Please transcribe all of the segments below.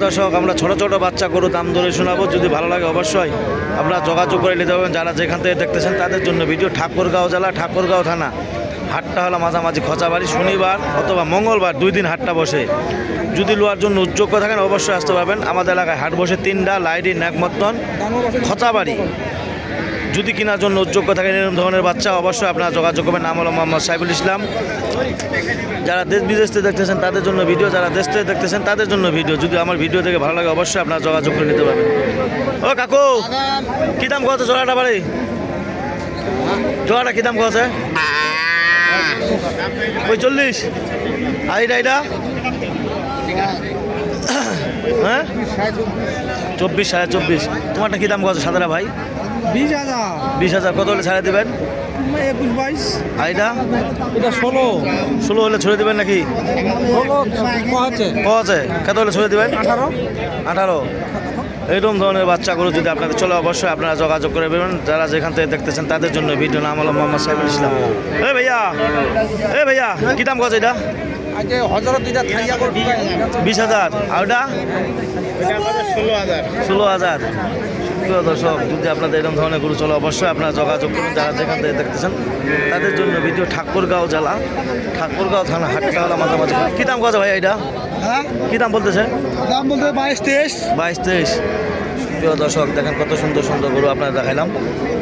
দর্শক আমরা ছোট ছোট বাচ্চা গরু দাম ধরে শোনাবো, যদি ভালো লাগে অবশ্যই আপনারা যোগাযোগ করে নিতে পারবেন। যারা যেখান থেকে দেখতেছেন তাদের জন্য ভিডিও। ঠাকুরগাঁও জেলা, ঠাকুরগাঁও থানা। হাটটা হলো মাঝামাঝি খচাবাড়ি, শনিবার অথবা মঙ্গলবার 2 দিন হাটটা বসে। যদি লোয়ার জন্য উদ্যোগ্য থাকেন অবশ্যই আসতে পারবেন। আমাদের এলাকায় হাট বসে 3টা, লাইডি, ন্যাকমত্তন, খচাবাড়ি। যদি কেনার জন্য উদ্যোগ্য থাকেন এরকম ধরনের বাচ্চা অবশ্যই আপনারা যোগাযোগ করবেন। নাম হলো মোহাম্মদ সাইফুল ইসলাম। যারা দেশ বিদেশ থেকে দেখতেছেন তাদের জন্য ভিডিও, যারা দেশ থেকে দেখতেছেন তাদের জন্য ভিডিও। যদি আমার ভিডিও থেকে ভালো লাগে অবশ্যই আপনারা যোগাযোগ করে নিতে পারবেন। ও কাকু, কী দাম কত জোড়াটা বাড়ি? জোড়াটা কী দাম কত? 45। আর এটা হ্যাঁ 24, 24.5। তোমারটা কী দাম কত সাদারা ভাই? 20,000। 20,000। কত হলে ছাড়া দেবেন? 21-22। আর এটা 16 হলে ছড়ে দেবেন নাকি? আছে কত হলে ছড়ে দেবেন? 18। এইরকম ধরনের বাচ্চাগুলো যদি আপনাদের চলে অবশ্যই আপনারা যোগাযোগ করে দেবেন। যারা যেখান থেকে দেখতেছেন তাদের জন্য ভিডিও। নাম হলো মোহাম্মদ সাইফুল ইসলাম। এ ভাইয়া কী দাম কত এটা? 20,000। আর ওটা 16,000। প্রিয় দর্শক, যদি আপনাদের এরকম ধরনের গরু চলে অবশ্যই আপনারা যোগাযোগ করুন। যারা যেখান থেকে দেখতেছেন তাদের জন্য ভিডিও। ঠাকুরগাঁও জেলা, ঠাকুরগাঁও থানা, হাটটা হলো মাঝামাঝি। কী দাম কত ভাই এটা? হ্যাঁ, কী দাম বলতেছে? দাম বলতে 22-23। 22-23। প্রিয় দর্শক, দেখেন কত সুন্দর সুন্দর গরু আপনারা দেখাইলাম।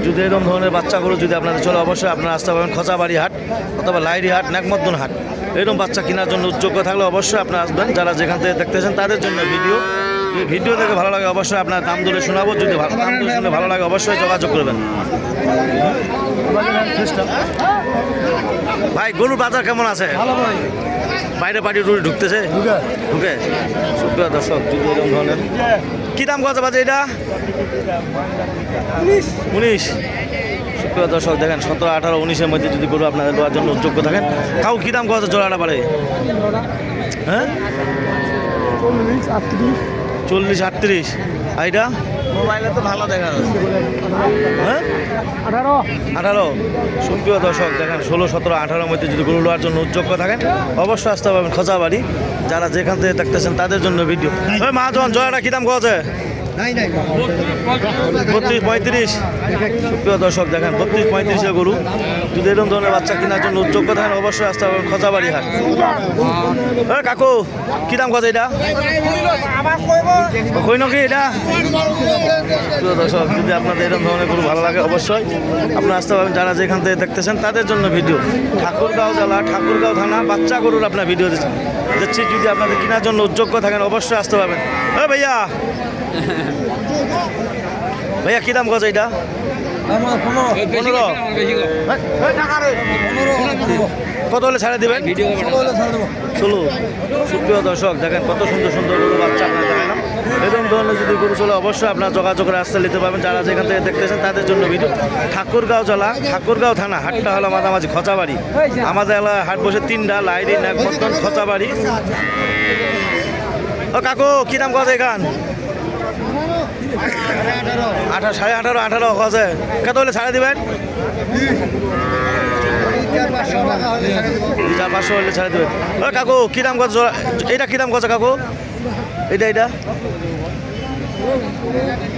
যদি এরকম ধরনের বাচ্চা গরু যদি আপনাদের চলে অবশ্যই আপনারা আসতে পারবেন খচাবাড়ি হাট অথবা লাইডি হাট, ন্যাকমদ্দন হাট। এরকম বাচ্চা কেনার জন্য উদ্যোগ্য থাকলে অবশ্যই আপনারা আসবেন। যারা যেখান থেকে দেখতেছেন তাদের জন্য ভিডিও। ভিডিও দেখে ভালো লাগে অবশ্যই আপনার দাম ধরে শোনাবো। যদি দাম ধরে শুনে ভালো লাগে অবশ্যই যোগাযোগ করবেন। ভাই গরুর বাজার কেমন আছে? ভালো ভাই। বাইরে পার্টি ঢুকতেছে? ঢুকে। সুপ্রিয় দর্শক, যদি এরকম ধরনের কী দাম কত বাজে এটা? 19। সুপ্রিয় দর্শক দেখেন 17, 18, 19-এর মধ্যে যদি গরু আপনাদের দেওয়ার জন্য উদ্যোগ্য থাকেন। কাউ কী দাম কত জোড়াটা পারে? হ্যাঁ 40, 38। আর এটা মোবাইলে তো ভালো দেখা যাচ্ছে। হ্যাঁ 18। সুপ্রিয় দর্শক দেখেন 16, 17, 18-এর মধ্যে যদি গরু নেওয়ার জন্য উদ্যোগ্য থাকেন অবশ্যই আসতে পারবেন খচাবাড়ি। যারা যেখান থেকে দেখতেছেন তাদের জন্য ভিডিও। ওই মহাজন জয়াটা কী দাম কছে? 32, 35। সুপ্রিয় দর্শক দেখেন 32, 35-এর গরু। যদি এরকম ধরনের বাচ্চা কেনার জন্য উদ্যোগ্য থাকেন অবশ্যই আসতে পারবেন খচাবাড়ি হাট। ওই কাকু কী দাম কছে এটা? কই নাকি এটা? প্রিয় দর্শক, যদি আপনাদের এরকম ধরনের গরু ভালো লাগে অবশ্যই আপনারা আসতে পারবেন। যারা যেখান থেকে দেখতেছেন তাদের জন্য ভিডিও। ঠাকুরগাঁও জেলা, ঠাকুরগাঁও থানা, বাচ্চা গরুর আপনার ভিডিও দিচ্ছি। যদি আপনাদের কেনার জন্য উদ্যোগ্য থাকেন অবশ্যই আসতে পারবেন। ও ভাইয়া কী দাম কছে এটা? 15। কত হলে ছাড়ে দেবেন? 16। সুপ্রিয় দর্শক দেখেন কত সুন্দর সুন্দর গরু বাচ্চা আপনারা দেখালাম। এরকম ধরনের যদি গরু চলে অবশ্যই আপনারা যোগাযোগের রাস্তা নিতে পারবেন। যারা যেখান থেকে দেখতেছেন তাদের জন্য ভিডিও। ঠাকুরগাঁও জেলা, ঠাকুরগাঁও থানা, হাটটা হলো মাঝামাঝি খচাবাড়ি। আমাদের এলাকায় হাট বসে 3টা, লাইডি, ন্যাকমদ্দন, খচাবাড়ি। ও কাকু কী দাম কত এখান? 18, 18.5, 18 আছে। কত হলে ছাড়ে দেবেন? 500 হলে ছাড়ে দেবেন। ও কাকু কী দাম কত? এটা কী দাম কত কাকু? এটা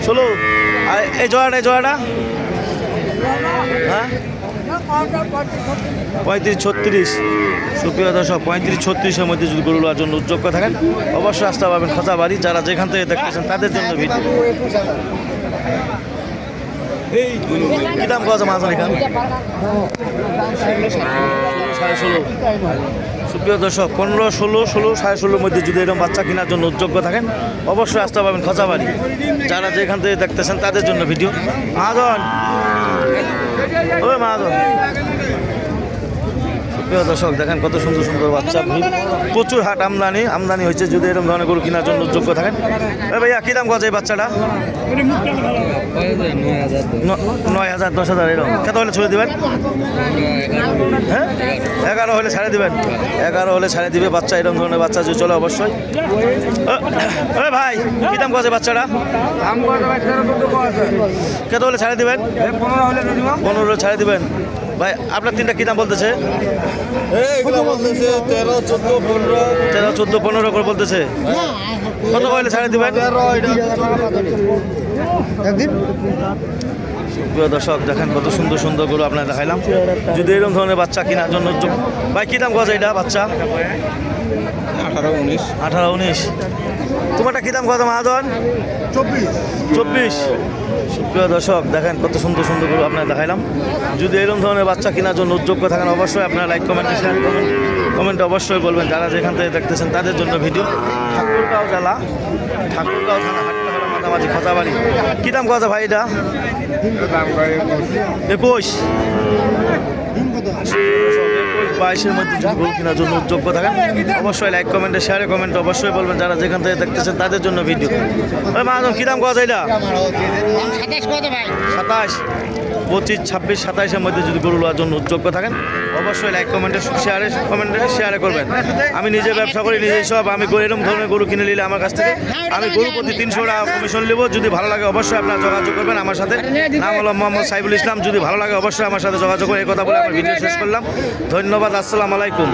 16। আর এই জোড়াটা হ্যাঁ 35, 36। সুপ্রিয় দর্শক 35, 36-এর মধ্যে যদি গরু নেওয়ার জন্য উদ্যোগ্য থাকেন অবশ্যই আসতে পারবেন খচাবাড়ি। যারা যেখান থেকে দেখতেছেন তাদের জন্য ভিডিও। কী দাম কত মাঝারি খান? 16.5। সুপ্রিয় দর্শক 15, 16, 16.5-এর মধ্যে যদি এরকম বাচ্চা কেনার জন্য উদ্যোগ্য থাকেন অবশ্যই আসতে পারবেন খচাবাড়ি। যারা যেখান থেকে দেখতেছেন তাদের জন্য ভিডিও। মহাজন ওই মহাজন। প্রিয় দর্শক দেখেন কত সুন্দর সুন্দর বাচ্চা। প্রচুর হাট আমদানি হয়েছে। যদি এরকম ধরনের গরু কেনার জন্য যোগ্য থাকেন। ভাইয়া কী দাম কত এই বাচ্চাটা? 9,000, 10,000 এরকম। কত হলে ছড়ে দেবেন? হ্যাঁ 11 হলে ছাড়ে দেবেন। 11 হলে ছাড়ে দিবে বাচ্চা। এরকম ধরনের বাচ্চা যদি চলে অবশ্যই। ভাই কী দাম কত বাচ্চাটা? কত হলে ছাড়ে দেবেন? 15 হলে ছাড়ে দেবেন। ভাই আপনার তিনটা কী দাম বলতেছে? এগুলো বলতেছে 13, 14, 15। 13, 14, 15 করে বলতেছে। কত কইলে ছাড়ে দিবেন? একদিন প্রিয় দর্শক দেখেন কত সুন্দর সুন্দর গরু আপনার দেখাইলাম। যদি এরকম ধরনের বাচ্চা কেনার জন্য ভাই কী দাম কথা এটা বাচ্চা? 18, 19, 18, 19। তোমারটা কী দাম কথা মহাজন? 24। 24। প্রিয় দর্শক দেখেন কত সুন্দর সুন্দর গরু আপনার দেখাইলাম। যদি এরকম ধরনের বাচ্চা কেনার জন্য যোগ্য থাকেন অবশ্যই আপনারা লাইক কমেন্টে শেয়ার করবেন, কমেন্টে অবশ্যই বলবেন যারা যেখান থেকে দেখতেছেন তাদের জন্য ভিডিও। ঠাকুরগাঁও জেলা, ঠাকুরগাঁও থানা, হাটটা হলো মাঝামাঝি খোঁচাবাড়ি। কী দাম কথা ভাই এটা? 21। 22-এর মধ্যে যদি গরু কেনার জন্য যোগ্য থাকেন অবশ্যই লাইক কমেন্টে শেয়ারে কমেন্টে অবশ্যই বলবেন যারা যেখান থেকে দেখতেছেন তাদের জন্য ভিডিও। ভাই মহাজন কী দাম কথা এটা? 27 কত ভাই? 27, 25, 26, 27-এর মধ্যে যদি গরু নেওয়ার জন্য যোগ্য থাকেন অবশ্যই লাইক কমেন্টে শেয়ারে করবেন। আমি নিজে ব্যবসা করি, নিজেই সব আমি এরকম ধরনের গরু কিনে নিলে আমার কাছ থেকে আমি গরু প্রতি 300 টাকা কমিশন নেব। যদি ভালো লাগে অবশ্যই আপনারা যোগাযোগ করবেন আমার সাথে। নাম হলো মোহাম্মদ সাইফুল ইসলাম। যদি ভালো লাগে অবশ্যই আমার সাথে যোগাযোগ করে এই কথা বলে আমার ভিডিও শেষ করলাম। ধন্যবাদ, আসসালামু আলাইকুম।